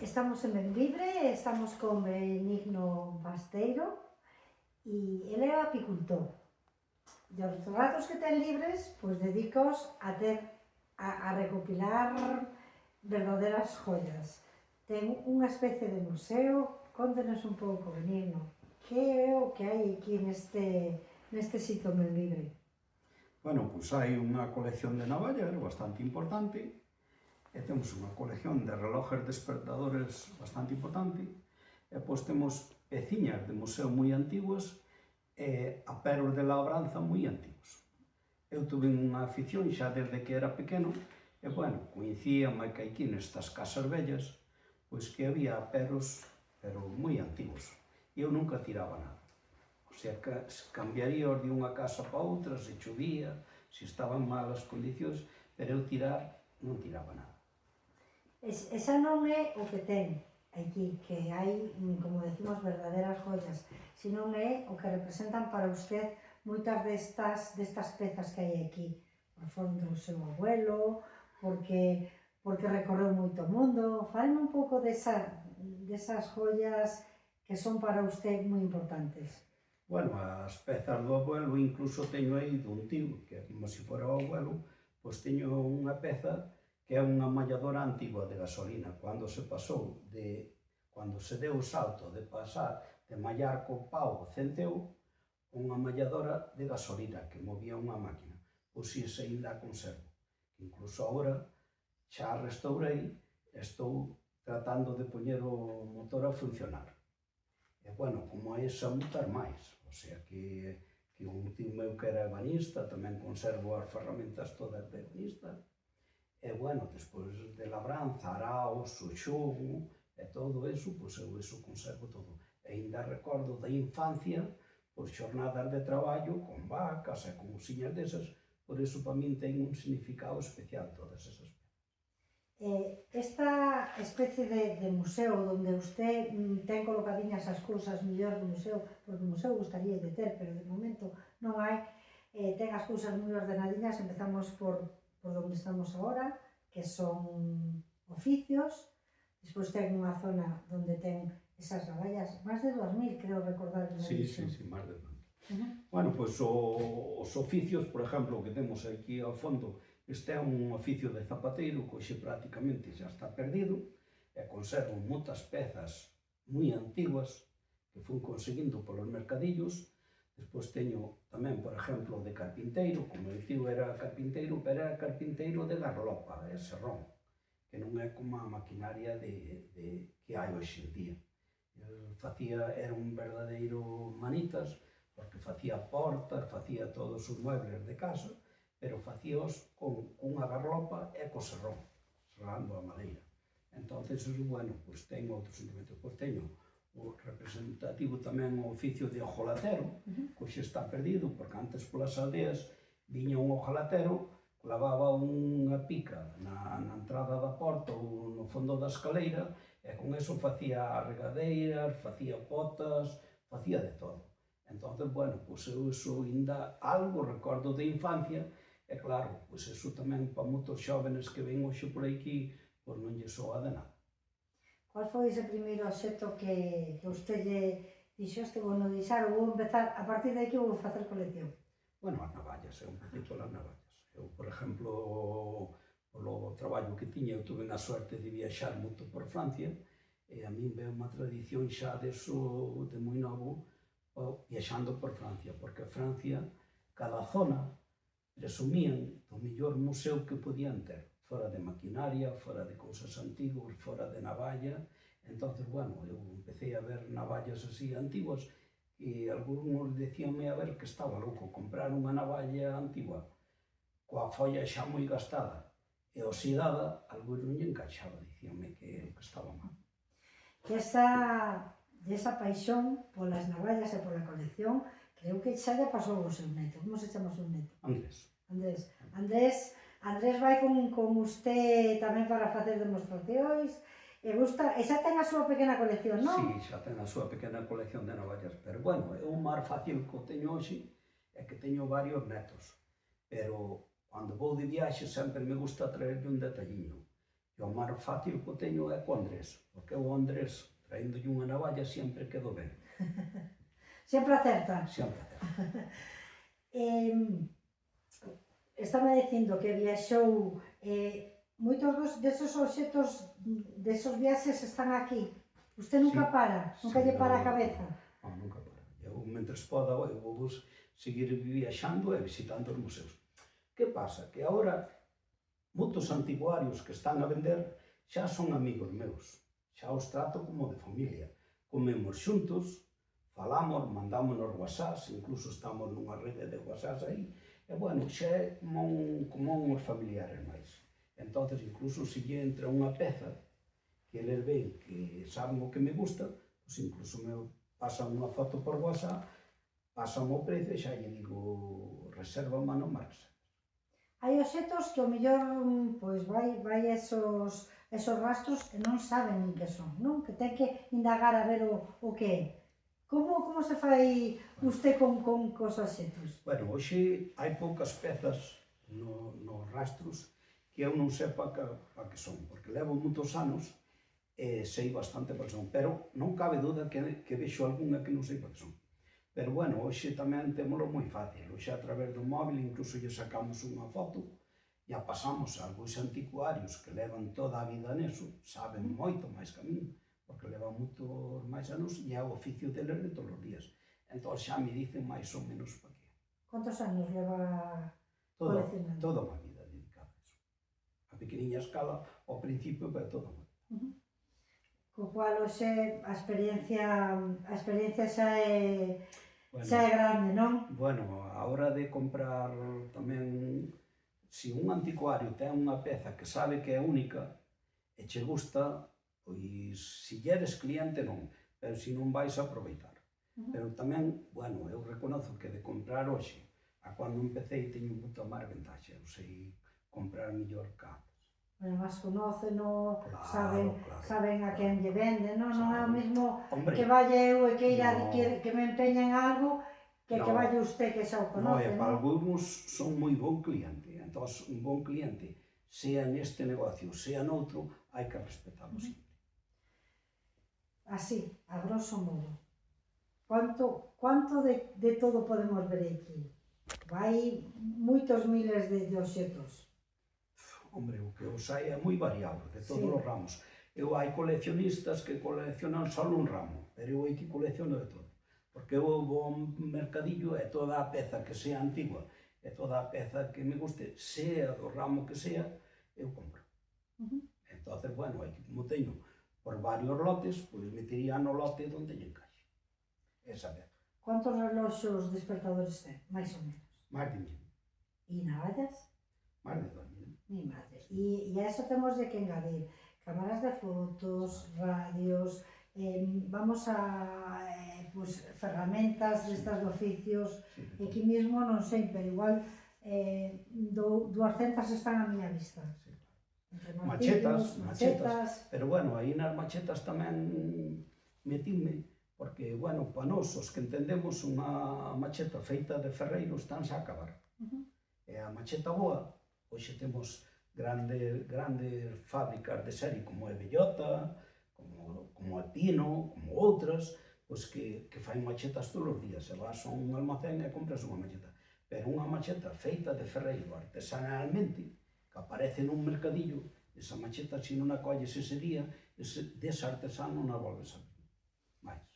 Estamos en Benvibre, estamos con Benigno Basteiro e ele é apicultor. E os ratos que ten libres, pois dedicaos a recopilar verdaderas joias. Ten unha especie de museo. Contenos un pouco, Benigno, que é o que hai aquí neste sitio en Benvibre? Bueno, pois hai unha colección de navallas bastante importante, e temos unha colección de relojes despertadores bastante importante, e pois temos peciñas de museo moi antiguas e aperos de labranza moi antigos. Eu tuve unha afición xa desde que era pequeno, e, bueno, coincidíame que aquí nestas casas vellas, pois que había aperos, pero moi antigos, e eu nunca tiraba nada. O sea, que cambiaría de unha casa para outra, se chovía, se estaban malas condicións, pero eu non tiraba nada. Esa non é o que ten aquí, que hai, como decimos, verdaderas joias, sino é o que representan para usted moitas destas pezas que hai aquí. Foron do seu abuelo, porque recorreu moito o mundo. Fálame un pouco desas joias que son para usted moi importantes. Bueno, as pezas do abuelo, incluso teño aí dun tío, que é como se fora o abuelo, pois teño unha peza que é unha malladora antigua de gasolina, cando se deu o salto de pasar de mallar co pau o centeo, unha malladora de gasolina que movía unha máquina. Pois ese ainda a conservo. Incluso agora xa a restaurei e estou tratando de poñer o motor a funcionar. E, bueno, como esa, muitas máis. O sea, que un tío meu que era ebanista, tamén conservo as ferramentas todas de ebanista. E, bueno, despois de labranza, araos, o xogo, e todo eso, pois eu eso conservo todo. E ainda recordo da infancia, pois xornadas de traballo con vacas e con usiñas desas, por eso para min ten un significado especial todas esas pezas. Esta especie de museo onde usted ten colocadiñas as cousas mellor do museo, porque o museo gustaría de ter, pero de momento non hai, ten as cousas moi ordenadiñas. Empezamos por onde estamos agora, que son oficios. Despois ten unha zona onde ten esas navallas, máis de 2000, creo recordar. Sí, máis de 2000. Bueno, pois os oficios, por exemplo, que temos aquí ao fondo, este é un oficio de zapateiro que hoxe prácticamente xa está perdido, e conservo moitas pezas moi antiguas que fui conseguindo polos mercadillos. Despois teño tamén, por exemplo, de carpinteiro, como o tío era carpinteiro, pero era carpinteiro de garlopa, de serrón, que non é como a maquinaria que hai hoxe en día. Era un verdadeiro manitas, porque facía portas, facía todos os muebles de casa, pero facíaos con unha garlopa e co serrón, serrando a madeira. Entonces, bueno, pois teño outros sentimentos. Pois teño o representativo tamén o oficio de ojolatero, que hoxe está perdido, porque antes polas aldeas viña un ojolatero, clavaba unha pica na entrada da porta ou no fondo da escaleira, e con eso facía regadeiras, facía potas, facía de todo. Entonces, bueno, pois eu iso ainda algo recordo de infancia, e claro, pois iso tamén para moitos xóvenes que ven hoxe por aquí, pois non lle soa de nada. Qual foi ese primeiro obxecto que usted lle dixo, este vou no deixar, ou vou empezar, a partir de aquí vou facer colección? Bueno, as navallas, eu empecé polas navallas. Eu, por exemplo, polo traballo que tiña, eu tuve a suerte de viaxar moito por Francia, e a min ve unha tradición xa deso de moi novo, viaxando por Francia, porque Francia, cada zona, presumían do mellor museo que podían ter, fora de maquinaria, fora de cousas antigas, fora de navalla. Entonces, bueno, eu empecé a ver navallas así antiguas, e algúns decíanme a ver que estaba louco comprar unha navalla antigua coa folla xa moi gastada e oxidada, algúns non lle encaixaba, dicíanme que estaba mal. Que esa paixón polas navallas e pola colección, creo que xa lle pasou ao seu neto. Como se chama o seu neto? Andrés. Andrés vai con usted tamén para facer demostracións, e xa ten a súa pequena colección, non? Sí, xa ten a súa pequena colección de navallas, pero, bueno, é o máis fácil que o teño hoxe, é que teño varios netos, pero cando vou de viaxe sempre me gusta traerlle un detalliño. E o máis fácil que teño é co Andrés, porque o Andrés, traíndolle unha navalla, sempre quedo ben. Sempre acerta. Sempre acerta. Estaba dicindo que viaxou, moitos desos obxetos, desos viaxes están aquí. Usted nunca Sí. para, nunca lle para a cabeza. Non, nunca para. Eu, mentres poda, eu vou seguir viaxando e visitando os museos. Que pasa? Que agora moitos anticuarios que están a vender xa son amigos meus. Xa os trato como de familia. Comemos xuntos, falamos, mandámonos whatsapps, incluso estamos nunha rede de whatsapps aí, e bueno, xa é como uns familiares máis. Entonces, incluso se lle entra unha peza que eles ven que saben o que me gusta, pois incluso me pasan unha foto por WhatsApp, pasan o precio e xa lle digo reserva mano máis. Hai obxetos que o mellor pois vai esos rastros e non saben nin que son, non? Que ten que indagar a ver o que é. Como se fai usted con cos obxetos? Bueno, hoxe hai poucas pezas nos rastros que eu non sepa pa que son, porque levo moitos anos e sei bastante pa que son, pero non cabe duda que vexo algunha que non sei pa que son. Pero bueno, hoxe tamén témolo moi fácil, hoxe a través do móvil incluso lle sacamos unha foto e a pasamos a algúns anticuarios que levan toda a vida neso, saben moito máis que a min, porque levan moitos máis anos e é o oficio deles de todos os días. Entón xa me dicen máis ou menos pa que. Quantos anos leva coleccionando? Toda unha vida dedicada a eso. A pequeniña escala, ao principio, pero toda unha vida. Co cual, hoxe, a experiencia xa é grande, non? Bueno, a hora de comprar tamén, se un anticuario ten unha peza que sabe que é única e che gusta, pois, se eres cliente non, pero se non vais a aproveitar. Pero tamén, bueno, eu reconozo que de comprar hoxe a cando empecé teño moita máis ventaxe, eu sei comprar mellor que antes. Además, conóceno, Claro. saben a quen lle venden, non? Non é o mesmo Hombre, que valle eu e no. que me empeñen algo que valle usted que xa o No, conoce, e para non? algúns son moi bon cliente, entón un bon cliente, sea neste negocio, sea noutro, hai que respetalo sempre. Así, a grosso modo. Cuánto de todo podemos ver aquí? Vai moitos miles de obxetos. Hombre, o que os hai é moi variado, de todos Sí. os ramos. Eu hai coleccionistas que coleccionan só un ramo, pero eu aquí colecciono de todo. Porque eu vou a un mercadillo e toda a peza que sea antigua, e toda a peza que me guste, sea do ramo que sea, eu compro. Entón, bueno, aí como teño por varios lotes, pois metería no lote onde lle encaixe. Esa peza. Cuántos reloxos despertadores ten, máis ou menos? Máis de 1000. E navallas? Máis de 2000. Mi madre. E a eso temos de que engadir cámaras de fotos, radios, vamos a pues, ferramentas destas de oficios, e aquí mesmo non sei, pero igual 200 están a miña vista. Entre machetas, pero bueno, aí nas machetas tamén metinme, porque, bueno, para nós, os que entendemos unha macheta feita de ferreiro están xa a acabar. E a macheta boa, hoxe temos grandes fábricas de serie como é Bellota, como é Pino, como outras, pois que fai machetas todos os días. Se vas a un almacén e compras unha macheta. Pero unha macheta feita de ferreiro artesanalmente, que aparece nun mercadillo, esa macheta, se non a colles ese día, dese artesano non a volves a ver máis.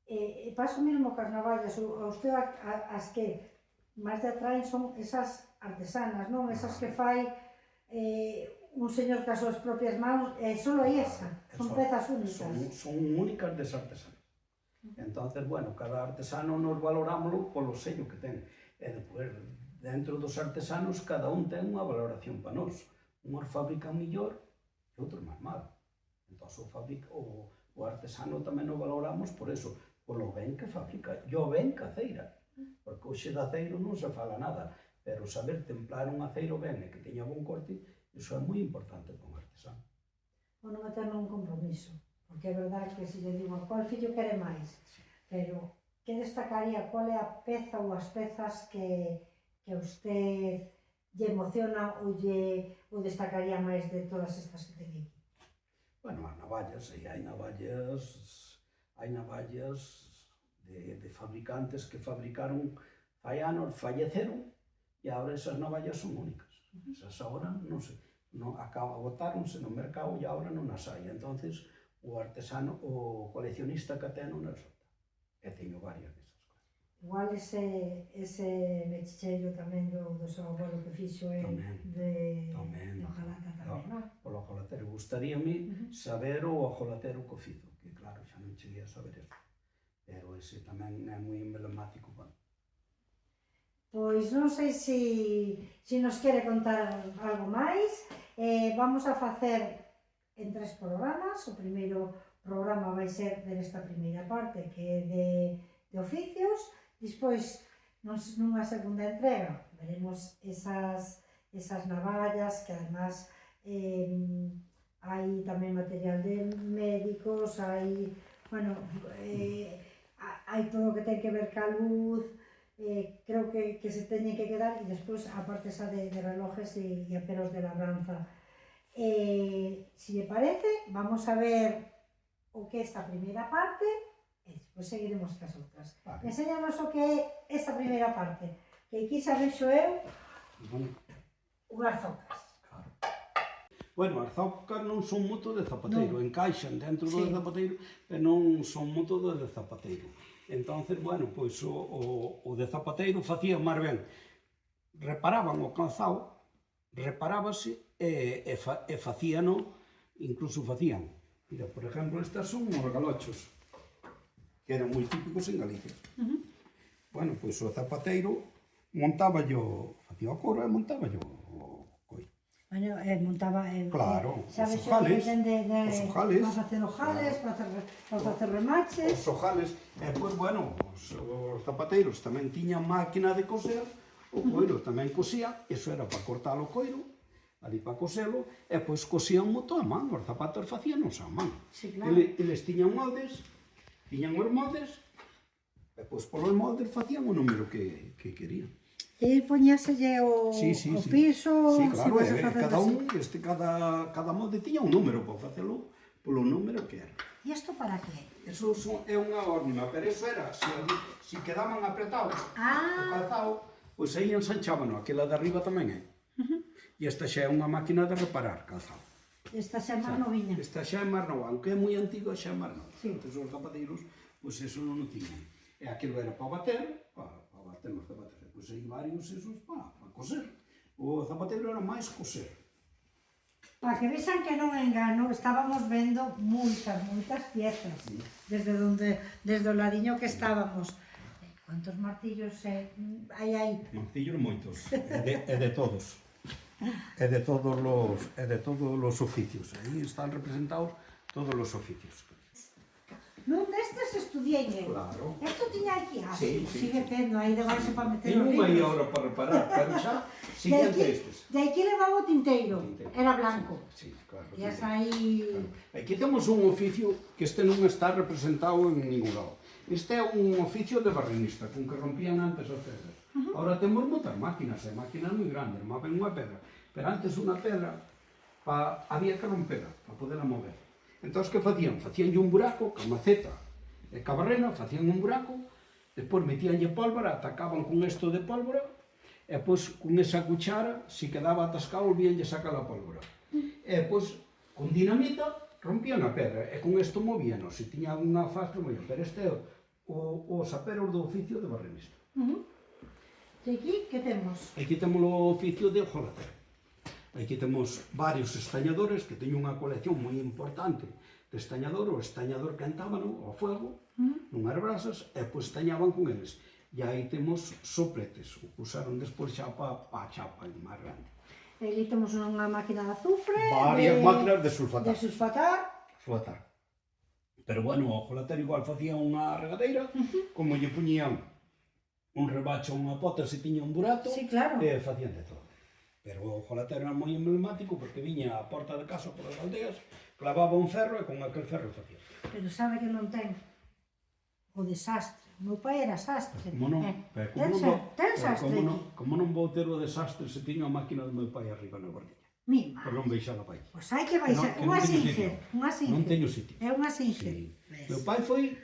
E paso mesmo cas navallas, a usted as que máis te atraen son esas artesanas, non? Esas que fai un señor cas súas propias mãos, solo hai esa, son pezas únicas. Son únicas des artesanos. Entonces, bueno, cada artesano nos valorámoslo polo sello que ten. E depois, dentro dos artesanos, cada un ten unha valoración para nós. Uns fabrican mellor e outros máis mal. Entón, o artesano tamén o valoramos por eso, polo ben que fabrica, e o ben que aceira. Porque hoxe de aceiro non se fala nada, pero saber templar un aceiro ben e que teña bon corte, iso é moi importante para un artesano. O non meter nun compromiso, porque é verdade que se lle digo qual fillo quere máis, pero que destacaría, qual é a peza ou as pezas que a usted lle emociona ou destacaría máis de todas estas que ten aquí? navallas, e hai navallas de fabricantes que fabricaron fai anos, falleceron, e agora esas navallas son únicas. Esas agora, non sei, botáronse no mercado e agora non as hai. Entonces, o artesano, o coleccionista que ten non as solta. E teño varias desas cousas. Igual ese mecheiro tamén do seu abuelo que fixo de hojalata tamén, non? Polo hojalatero. Gustaríame saber o hojalatero que o fizo, que claro, xa non cheguei a saber eso. Pero ese tamén é moi emblemático. Pois non sei se nos quere contar algo máis. Vamos a facer en 3 programas. O primeiro programa vai ser desta primeira parte, que é de oficios. Despois, nunha segunda entrega, veremos esas navallas, que además hai tamén material de médicos, hai todo o que ten que ver ca luz. Creo que se teñen que quedar, e despois a parte esa de relojes e aperos de labranza. Se lle parece, vamos a ver o que é esta primeira parte e despois seguiremos cas outras. Enséñanos o que é esta primeira parte, que aquí xa vexo eu unhas zocas. Bueno, as zocas non son moito de zapateiro, encaixan dentro do zapateiro e non son moito de zapateiro. Entonces, bueno, pois o de zapateiro facía máis ben, reparaban o calzado, reparábase e facíano, incluso facían. Mira, por exemplo, estas son os galochos, que eran moi típicos en Galicia. Bueno, pois o zapateiro montaba facía o coro e montaba o coiro. Bueno, montaba... Claro, os ojales, para facer ojales, para facer remaches... Os ojales, e pois, bueno, os zapateiros tamén tiñan máquina de coser, o coiro tamén cosía, eso era para cortar o coiro, ali para coselo, e pois cosían moito a man, os zapatos facíanos a man. Sí, claro. Eles tiñan moldes, e pois polos moldes facían o número que querían. E poñáselle o piso... Sí, claro, cada molde tiña un número para facelo polo número que era. E isto para que? Eso é unha órnima, pero eso era, se quedaban apretados o calzado, pois aí ensanchábano, aquela de arriba tamén é. E esta xa é unha máquina de reparar calzado. Esta xa é máis noviña. Esta xa é máis nova, aunque é moi antiga, xa é máis nova. Entón, os zapateiros, pois eso non o tiñan. E aquilo era para bater, para bater nos zapatos. Pois hai varios esos para coser. O zapateiro era máis coser. Para que vexan que non engano, estábamos vendo moitas piezas. Desde o ladiño que estábamos. Quantos martillos hai aí? Martillos moitos. E de todos. E de todos os oficios. Aí están representados todos os oficios. Nun destes estudiei eu. Claro. Isto tiña aquí, sigue tendo aí debaixo para meter o ritmo. Teño aí ahora para reparar, pero xa, siguiente estes. De aquí levaba o tinteiro, era blanco. Sí, claro. E as aí... Aquí temos un oficio que este non está representado en ningún lado. Este é un oficio de barrenista, con que rompían antes as pedras. Ahora temos moitas máquinas, máquinas moi grandes, moven unha pedra. Pero antes unha pedra había que romperla para poderla mover. Entón, que facían? Facíanlle un buraco, ca maceta e ca barrena, facían un buraco, despois metíanlle pólvora, atacaban con isto de pólvora, e pois con esa cuchara, se quedaba atascado, volvíanlle sacar a pólvora. E pois, con dinamita, rompían a pedra, e con isto movíanos, se tiña unha faz que movían. Pero este é o sapero do oficio de barrenista. E aquí, que temos? Aquí temos o oficio de hojalatero. Aquí temos varios estañadores, que teñen unha colección moi importante de estañador. O estañador quentábano ao fuego, nunhas brasas, e pois estañaban con eles. E aí temos sopletes, o que usaron despois xa para a chapa máis grande. E ali temos unha máquina de azufre, varias máquinas de sulfatar. De sulfatar. Pero bueno, o hojalatero igual facía unha regadeira, como lle poñían un rebacho, unha pota, se tiña un burato, e facían de todo. Pero o hojalatero era moi emblemático porque viña á porta de casa polas aldeas, clavaba un ferro e con aquel ferro facía. Pero sabe que non ten o desastre. O meu pai era sastre. Como non? Ten sastre aquí. Como non vou ter o desastre se tiño a máquina do meu pai arriba na bordilla? Mi por non madre. baixar a pai. Pois hai que baixar. Que Unha non teño singe. sitio. Unha singe. Non teño sitio. É unha singe. Sí. Meu pai foi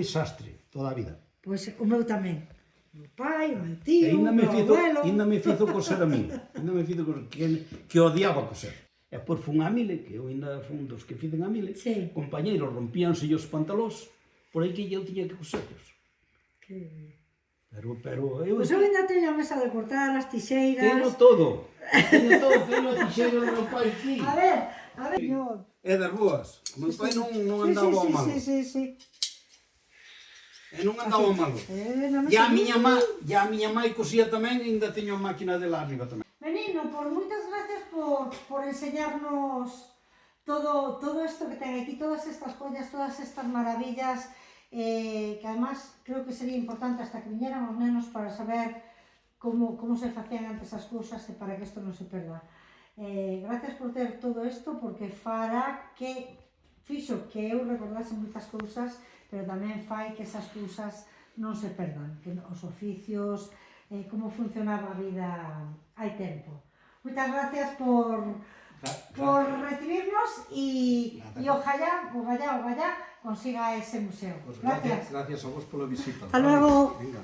sastre toda a vida. Pois o meu tamén. O meu pai, o meu E tío, o meu abuelo. ainda me fizo coser a mí. Ainda me fizo coser, que odiaba coser. E por fun a mile, que eu ainda fun dos que fixen a mile, Sí. compañeiros rompíanse os pantalós, por aí que eu tiña que coserlos. Que bien. Pero eu Pois eu ainda teño a mesa de cortar, as tixeiras. teño todo, teño a tixeira do meu pai aquí. A ver, yo... É das boas. O meu pai non andaba ao malo. Sí. E non andaba ao malo. Na E mesa a miña mãe cosía tamén, e ainda teño a máquina de lá arriba tamén. Menino, moitas gracias por enseñarnos todo isto que ten aquí, todas estas joyas, todas estas maravillas, que además creo que sería importante hasta que viñeran os nenos para saber como se facían antes as cousas e para que isto non se perda. Gracias por ter todo isto, porque fará que fixo que eu recordase moitas cousas, pero tamén fai que esas cousas non se perdan, que os oficios, como funcionaba a vida hai tempo. Moitas gracias por recibirnos e ojalá consiga ese museo. Pues Gracias. gracias a vos pola visita. Hasta luego. Venga.